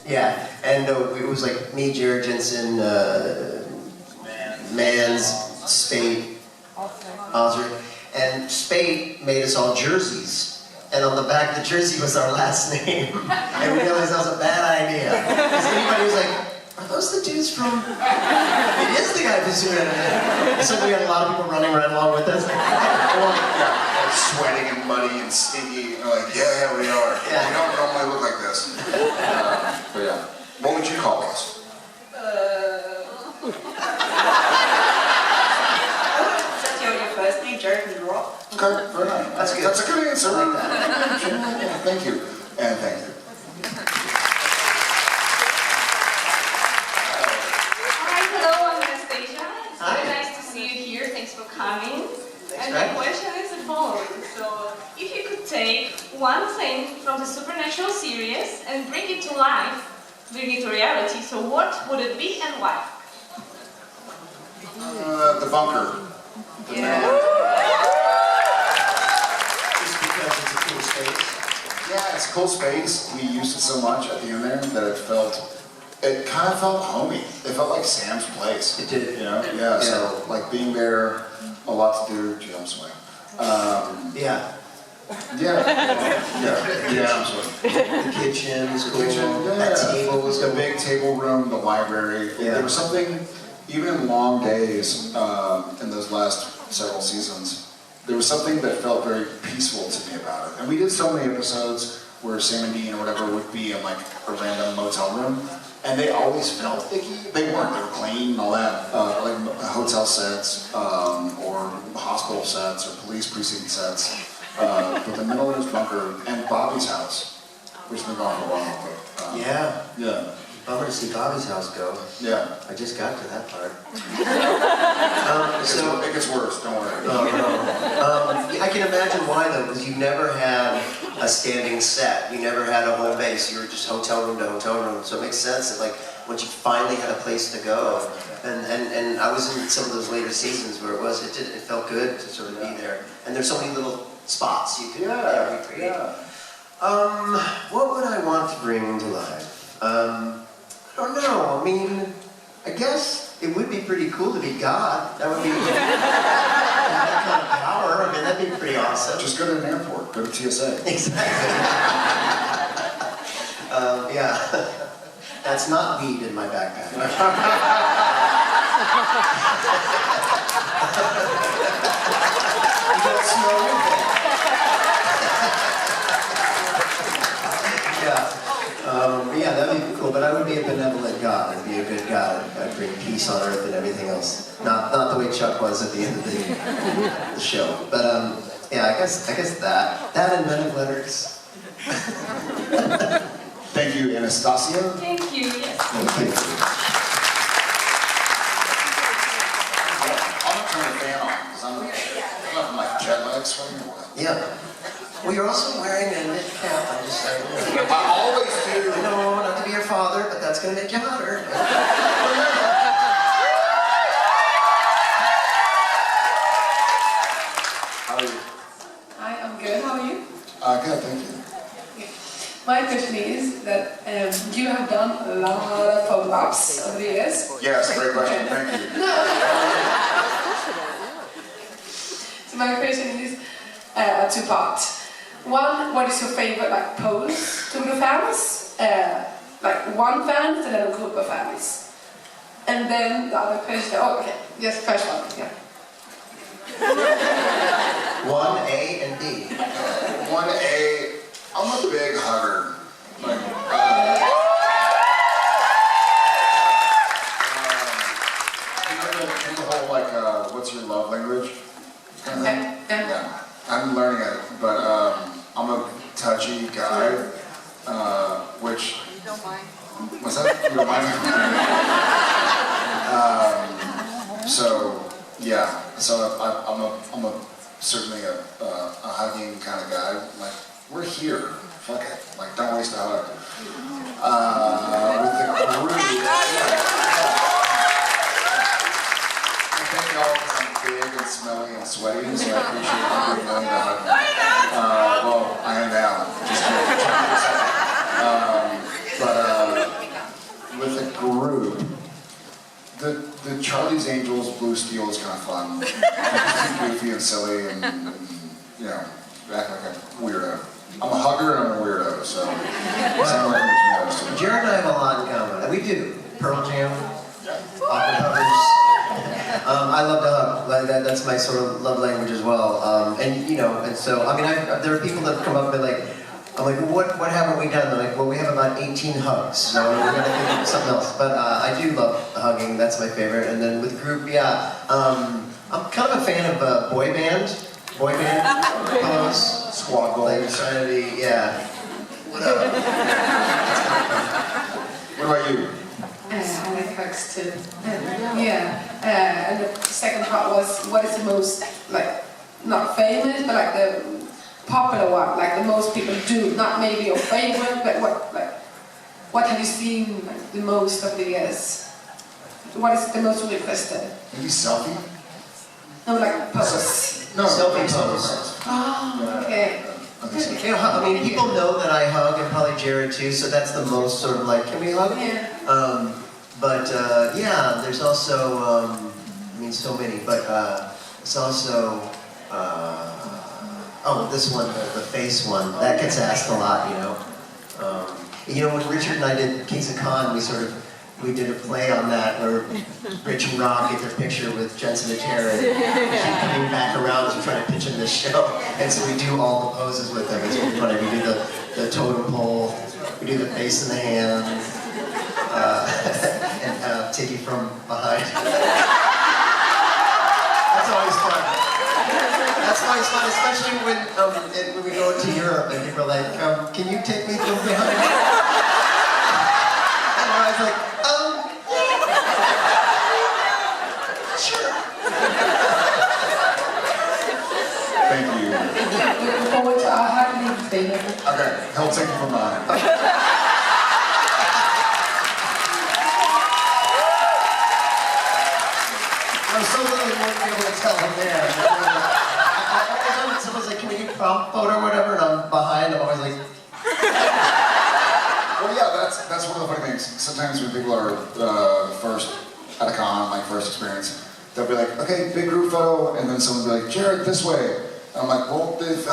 Yeah, and it was like me, Jared Jensen, Mans, Spade, Osric, and Spade made us all jerseys, and on the back of the jersey was our last name, and we realized that was a bad idea. Because anybody was like, are those the dudes from... It is the guy from Superman. So we had a lot of people running right along with us. Like sweating and muddy and stinky, and like, yeah, we are. Yeah. We don't normally look like this. But yeah, what would you call us? That's your first name, Jared and Rob. Okay, very nice. That's good. That's a good answer. I like that. Yeah, thank you. And thank you. Hi, hello, I'm Anastasia. It's Hi. very nice to see you here. Thanks for coming. Thanks And for my having me. question is the following. So, if you could take one thing from the supernatural series and bring it to life, bring it to reality, so what would it be and why? The bunker. Yeah. Just because it's a cool space. Yeah, it's a cool space. We used it so much at the end there that it kind of felt homey. It felt like Sam's place. It did. You know? Yeah, so like being there, a lot to do, gee, I'm sweating. Yeah. Yeah, I'm sweating. The kitchen was cool. That table was the cool. big table room, the library. Yeah. There was something, even in long days, in those last several seasons, there was something that felt very peaceful to me about it. And we did so many episodes where Sam and Dean or whatever would be in like a random motel room, and they always felt icky. They weren't. They were clean and all that, like hotel sets, or hospital sets, or police precinct sets. But the middle of this bunker and Bobby's house, which has been gone for a while. But, Yeah. Bummer to see Bobby's house go. Yeah. I just got to that part. It gets worse, don't worry. I can imagine why though, because you never had a standing set. You never had a home base. You were just hotel room to hotel room. So it makes sense that like once you finally had a place to go, and I was in some of those later seasons where it felt good to sort of be there. And there's so many little spots you could recreate. What would I want to bring to life? I don't know. I mean, I guess it would be pretty cool to be God. That would be that kind of power. I mean, that'd be pretty awesome. Just go to an airport, go to TSA. Exactly. Yeah. That's not weed in my backpack. You don't smell anything. Yeah, that'd be cool, but I would be a benevolent God. I'd be a good God. I'd bring peace on earth and everything else. Not the way Chuck was at the end of the show. But yeah, I guess that and men of letters. Thank you, Anastasia. Thank you, yes. Thank you. I'm gonna turn the fan on because I'm like jet lag sweating or what? Yeah. Well, you're also wearing a knit cap. I'm just saying. I always do. No, not to be your father, but that's going to make you hotter. How are you? Hi, I'm good. How are you? Good, thank you. My question is that you have done a lot of follow-ups over the years. Yes, great question. Thank you. So my question is a two-part. One, what is your favorite like pose to the fans? Like one fan and then a group of fans. And then the other question. Oh, okay. Yes, first one. Yeah. 1A and B. 1A, I'm a big hugger. Like, the whole like, what's your love language? Okay. Yeah, I'm learning it, but I'm a touchy guy, which. You don't mind. What's that? You don't mind? So yeah, so I'm certainly a hugging kind of guy. Like we're here, fuck it. Like don't waste a hug. With the crew. I thank y'all because I'm big and smelly and sweaty, so I appreciate you being willing to hug me. Well, I am now. Just the Charlie's Angels Blue Steel is kind of fun. It's just goofy and silly and you know, act like a weirdo. I'm a hugger and I'm a weirdo, so same way between those two. Jared and I have a lot in common. And we do. Pearl Jam, awkward huggers. I love to hug. Like that's my sort of love language as well. And you know, and so I mean, there are people that come up and like, I'm like, what haven't we done? They're like, well, we have about 18 hugs, so we're gonna think of something else. But I do love hugging. That's my favorite. And then with group, yeah, I'm kind of a fan of boy band pose. Squad Like goals. trying to be, yeah. What up? What about you? I like hugs too. And the second part was, what is the most, like, not famous, but like the popular one, like the most people do, not maybe your favorite, but what have you seen like, the most of the years? What is the most requested? Maybe selfie? No, like pose. No, Selfie pose. Oh, okay. You know, I mean, people know that I hug, and probably Jared too, so that's the most sort of like, can we hug? Yeah. Yeah, there's also, I mean, so many, but it's also, oh, this one, the face one, that gets asked a lot, you know. You know, when Richard and I did Kings of Con, we did a play on that where Rich and Rob get their picture with Jensen and Jared, and keep coming back around to try to pitch in this show. And so we do all the poses with them. It's really funny. We do the totem pole, we do the face and the hand, and take you from behind. That's always fun. That's always fun, especially when we go to Europe and people are like, can you take me from behind? And I was like, sure. Thank you. Looking forward to our happening thing. Okay, he'll take you from mine. I was so little you wouldn't be able to tell him there. Someone's like, can we do prom photo or whatever? And I'm behind, I'm always like, Well, yeah, that's one of the funny things. Sometimes when people are first at a con, like first experience, they'll be like, okay, big group photo, and then someone will be like, Jared, this way. And I'm like, well, if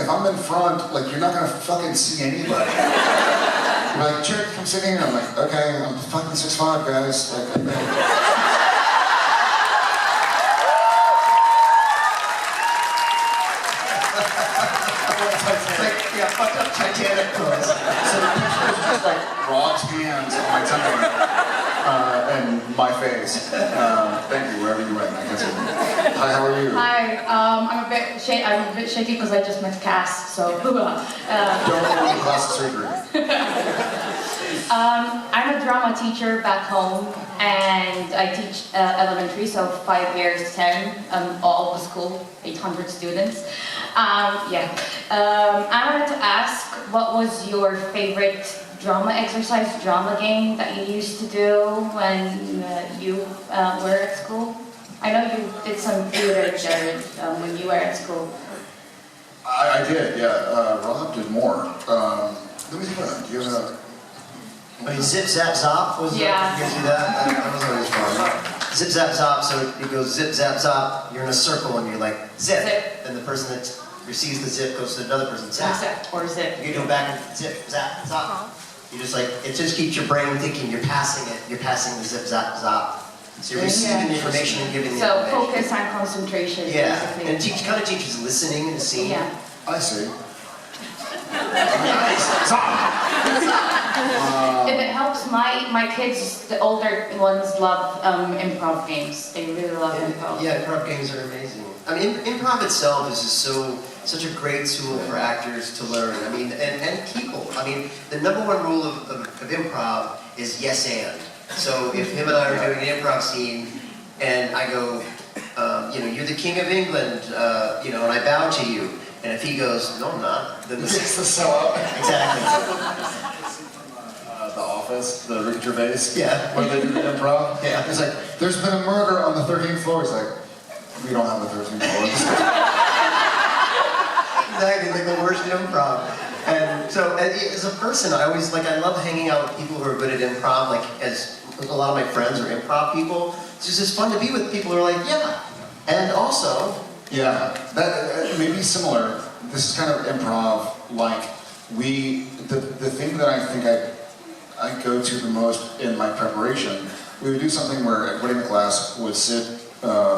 I'm in front, like, you're not gonna fucking see anybody. You're like, Jared, come sit here. I'm like, okay, I'm fucking 6'5", guys. like, yeah, fucked up Titanic pose. So the picture is just like Rob's hands on my tongue and my face. Thank you, wherever you went. I guess. Hi, how are you? Hi, I'm a bit shaky because I just met Cass, so. Don't go to plastic surgery. I'm a drama teacher back home, and I teach elementary, so 5 years, 10, all of the school, 800 students. I wanted to ask, what was your favorite drama exercise, drama game that you used to do when you were at school? I know you did some theater, Jared, when you were at school. I did, yeah. Rob did more. Let me think about that. Do you have a... I mean, zip, zap, zop was Yeah. You guys do that? That was always fun. Zip, zap, zop, so it goes zip, zap, zop, you're in a circle and you're like, zip. Zip. And the person that receives the zip goes to another person, zap. Or zip. You go back and zip, zap, zop. You just like, it just keeps your brain thinking you're passing it. You're passing the zip, zap, zop. So you're receiving the information and giving the So information. focus on concentration, Yeah, basically. and it kind of teaches listening and seeing. Yeah. I see. If it helps, my kids, the older ones, love improv games. They really love improv. Yeah, improv games are amazing. I mean, improv itself is just such a great tool for actors to learn. I mean, and people. I mean, the number one rule of improv is yes and. So if him and I are doing an improv scene, and I go, you're the King of England, and I bow to you, and if he goes, no, I'm not, then This is the sell-up. exactly. The Office, the Ricky Gervais. Yeah. Where they do the improv. Yeah. He's like, there's been a murder on the 13th floor. He's like, we don't have the 13th floor. Exactly, like the worst improv. And so as a person, I always, like, I love hanging out with people who are good at improv, like, as a lot of my friends are improv people. It's just fun to be with people who are like, yeah. And also, Yeah, that may be similar. This is kind of improv, like the thing that I think I go to the most in my preparation, we would do something where everybody in the class would sit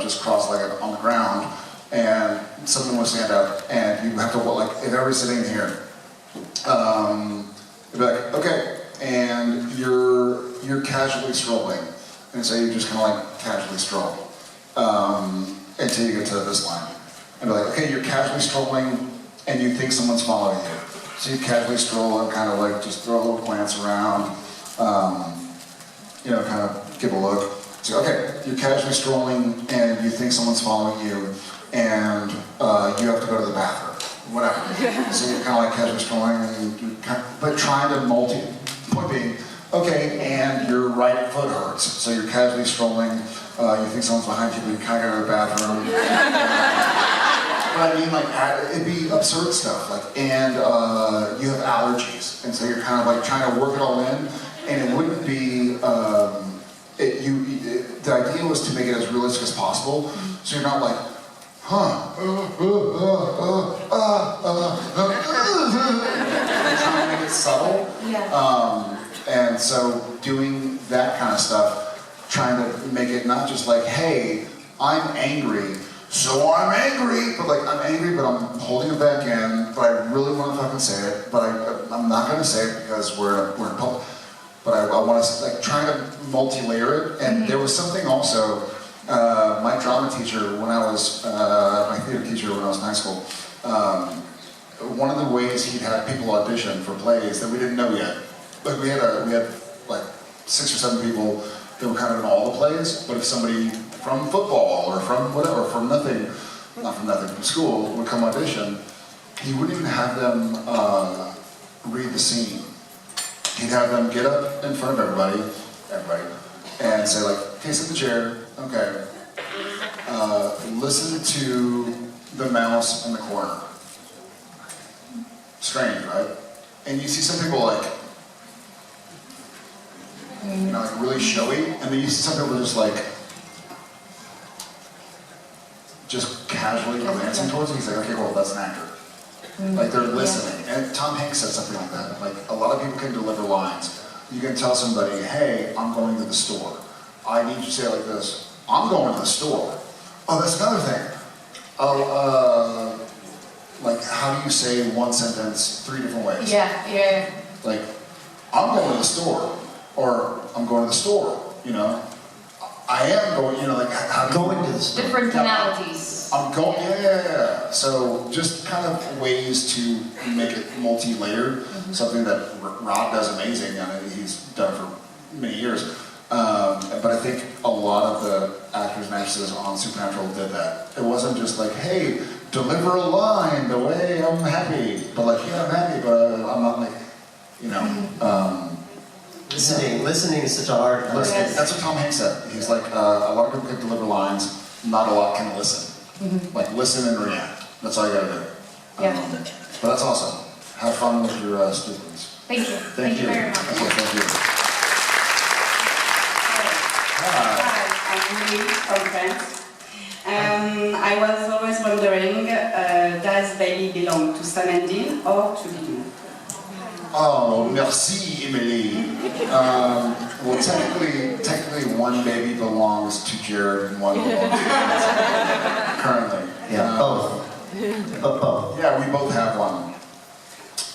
just cross-legged on the ground, and someone would stand up, and you have to, like, if everybody's sitting here, you'd be like, okay, and you're casually strolling, and so you just kind of like casually stroll until you get to this line, and be like, okay, you're casually strolling, and you think someone's following you, so you casually stroll and kind of like just throw a little glance around, kind of give a look. So, okay, you're casually strolling and you think someone's following you, and you have to go to the bathroom, whatever. So you're kind of like casually strolling, and but trying to point being, okay, and your right foot hurts. So you're casually strolling, you think someone's behind you, but you kind of go to the bathroom. But I mean, like, it'd be absurd stuff, like, and you have allergies, and so you're kind of like trying to work it all in, and it wouldn't be, the idea was to make it as realistic as possible, so you're not like, trying to make it subtle. Yeah. And so doing that kind of stuff, trying to make it not just like, hey, I'm angry, so I'm angry, but like, I'm angry, but I'm holding it back in, but I really want to fucking say it, but I'm not going to say it because we're in public. But I want to, like, trying to multi-layer it, and there was something also, my drama teacher when I was, my theater teacher when I was in high school, one of the ways he'd have people audition for plays that we didn't know yet. Like, we had like 6 or 7 people that were kind of in all the plays, but if somebody from football or from whatever, from nothing, not from nothing, from school would come audition, he wouldn't even have them read the scene. He'd have them get up in front of everybody, and say like, okay, sit in the chair, okay, listen to the mouse in the corner. Strange, right? And you see some people like, like really showy, and then you see some people just casually glancing towards it. He's like, okay, well, that's an actor. Like, they're listening. And Tom Hanks said something like that. Like, a lot of people can deliver lines. You can tell somebody, hey, I'm going to the store. I need you to say it like this, I'm going to the store. Oh, that's another thing. Like, how do you say one sentence 3 different ways? Yeah. Like, I'm going to the store, or I'm going to the store, I am going, like, how do you... going to the store. Different tonalities. I'm going, yeah. So just kind of ways to make it multi-layered, something that Rob does amazing, and he's done for many years. But I think a lot of the actors and actresses on Supernatural did that. It wasn't just like, hey, deliver a line the way I'm happy, but like, yeah, I'm happy, but I'm not like, Listening is such a hard Listen, that's what Tom Hanks said. He's like, a lot of people can deliver lines, not a lot can listen. Like, listen and react. That's all you gotta do. Yeah. But that's awesome. Have fun with your students. Thank you. Thank you very much. Okay, thank you. Hi, I'm Lee from France. I was always wondering, does baby belong to Sam and Dean or to you? Oh, merci, Emily. Well, technically, one baby belongs to Jared and one belongs to us. Currently. Yeah, both. Both. Yeah, we both have one.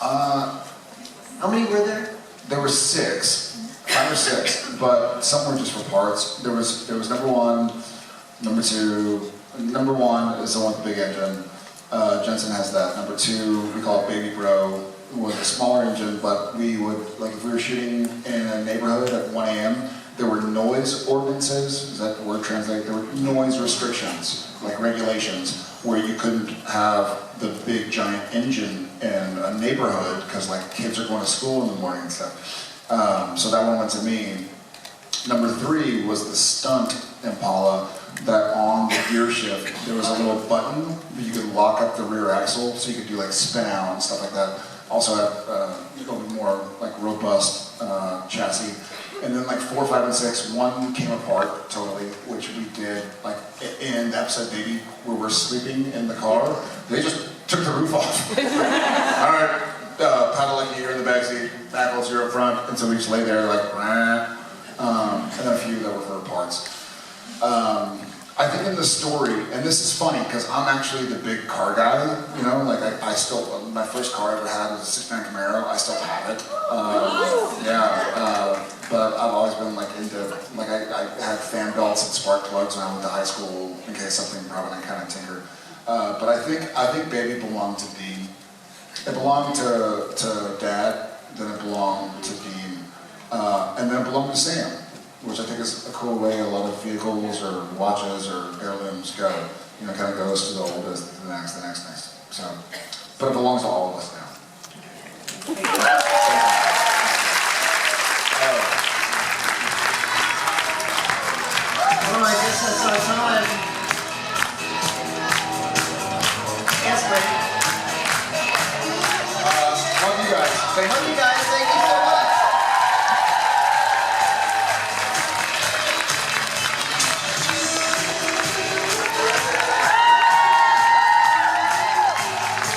How many were there? There were 6, 5 or 6, but some were just for parts. There was number 1, number 2. Number 1 is the one with the big engine. Jensen has that. Number 2, we call it Baby Bro. Was a smaller engine, but we would, like, if we were shooting in a neighborhood at 1 a.m., there were noise ordinances, is that the word translated? There were noise restrictions, like regulations, where you couldn't have the big giant engine in a neighborhood, because like kids are going to school in the morning and stuff. So that one went to me. Number 3 was the stunt Impala, that on the gear shift, there was a little button that you could lock up the rear axle, so you could do like spin out and stuff like that. also had a little bit more like robust chassis. And then like 4, 5, and 6, one came apart totally, which we did like in the episode Baby, where we're sleeping in the car. They just took the roof off. All right, Padalecki, you're in the backseat, Backles, you're up front, and so we just lay there like, and then a few that were for parts. I think in the story, and this is funny because I'm actually the big car guy, you know, like I still, my first car I ever had was a 6-man Camaro, I still have it. But I've always been like into, like I had fan belts and spark plugs when I went to high school in case something broke and I kind of tinkered. But I think Baby belonged to Dean. It belonged to Dad, then it belonged to Dean, and then it belonged to Sam, which I think is a cool way a lot of vehicles or watches or heirlooms go. You know, kind of goes to the oldest, the next. So, but it belongs to all of us now. Well, I guess that's our time. Yes, Brady. Love you guys. Love you guys. Thank you.